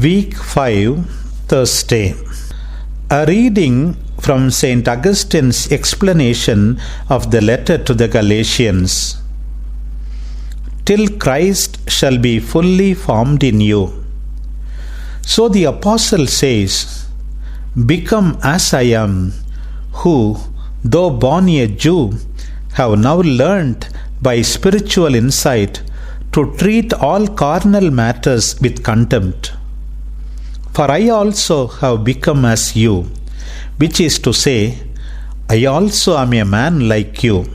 Week 5, Thursday. A reading from St. Augustine's explanation of the letter to the Galatians. Till Christ shall be fully formed in you. So the Apostle says, become as I am, who, though born a Jew, have now learnt by spiritual insight to treat all carnal matters with contempt. For I also have become as you, which is to say, I also am a man like you.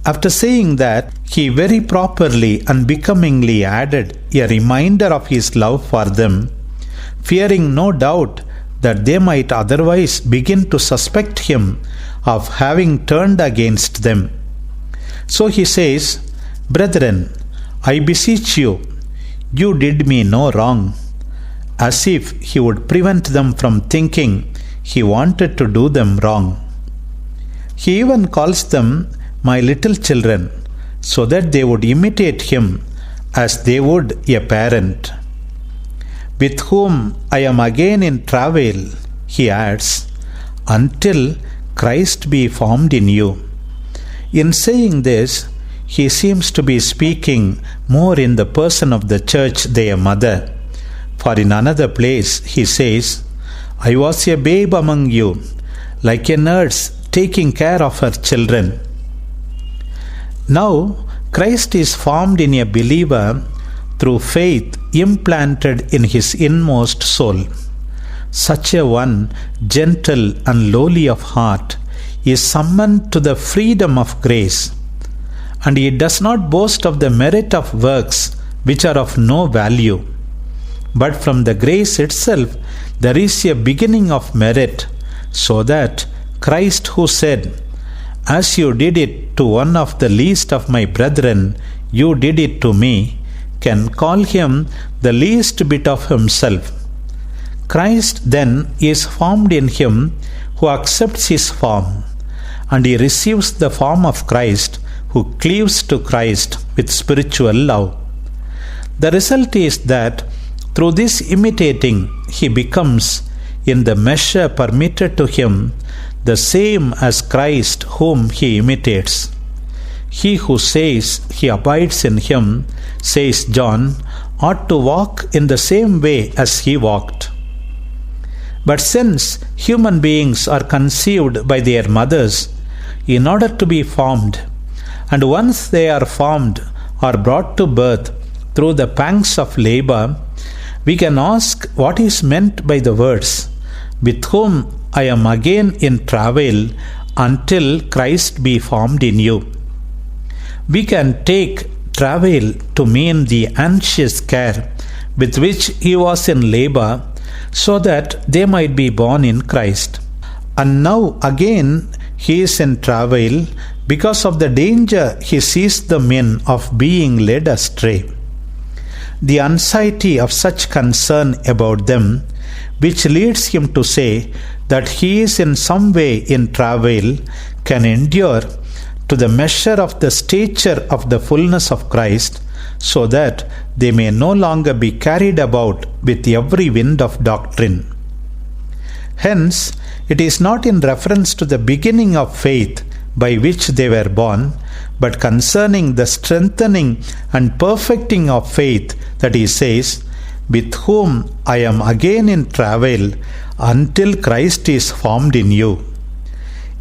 After saying that, he very properly and becomingly added a reminder of his love for them, fearing no doubt that they might otherwise begin to suspect him of having turned against them. So he says, Brethren, I beseech you, you did me no wrong, as if he would prevent them from thinking he wanted to do them wrong. He even calls them my little children, so that they would imitate him as they would a parent. With whom I am again in travail, he adds, until Christ be formed in you. In saying this, he seems to be speaking more in the person of the church, their mother. For in another place he says, I was a babe among you, like a nurse taking care of her children. Now Christ is formed in a believer through faith implanted in his inmost soul. Such a one, gentle and lowly of heart, is summoned to the freedom of grace, and he does not boast of the merit of works which are of no value. But from the grace itself there is a beginning of merit, so that Christ, who said, as you did it to one of the least of my brethren, you did it to me, can call him the least bit of himself. Christ then is formed in him who accepts his form, and he receives the form of Christ who cleaves to Christ with spiritual love. The result is that through this imitating, he becomes, in the measure permitted to him, the same as Christ whom he imitates. He who says he abides in him, says John, ought to walk in the same way as he walked. But since human beings are conceived by their mothers in order to be formed, and once they are formed or brought to birth through the pangs of labor, we can ask what is meant by the words, with whom I am again in travail until Christ be formed in you. We can take travail to mean the anxious care with which he was in labor, so that they might be born in Christ. And now again he is in travail because of the danger he sees them in of being led astray. The anxiety of such concern about them, which leads him to say that he is in some way in travail, can endure to the measure of the stature of the fullness of Christ, so that they may no longer be carried about with every wind of doctrine. Hence, it is not in reference to the beginning of faith by which they were born, but concerning the strengthening and perfecting of faith that he says, with whom I am again in travail until Christ is formed in you.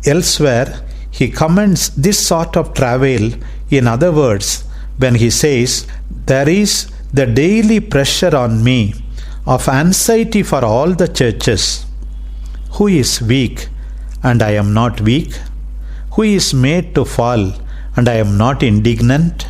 Elsewhere, he commends this sort of travail in other words when he says, there is the daily pressure on me of anxiety for all the churches. Who is weak, and I am not weak? Who is made to fall, and I am not indignant?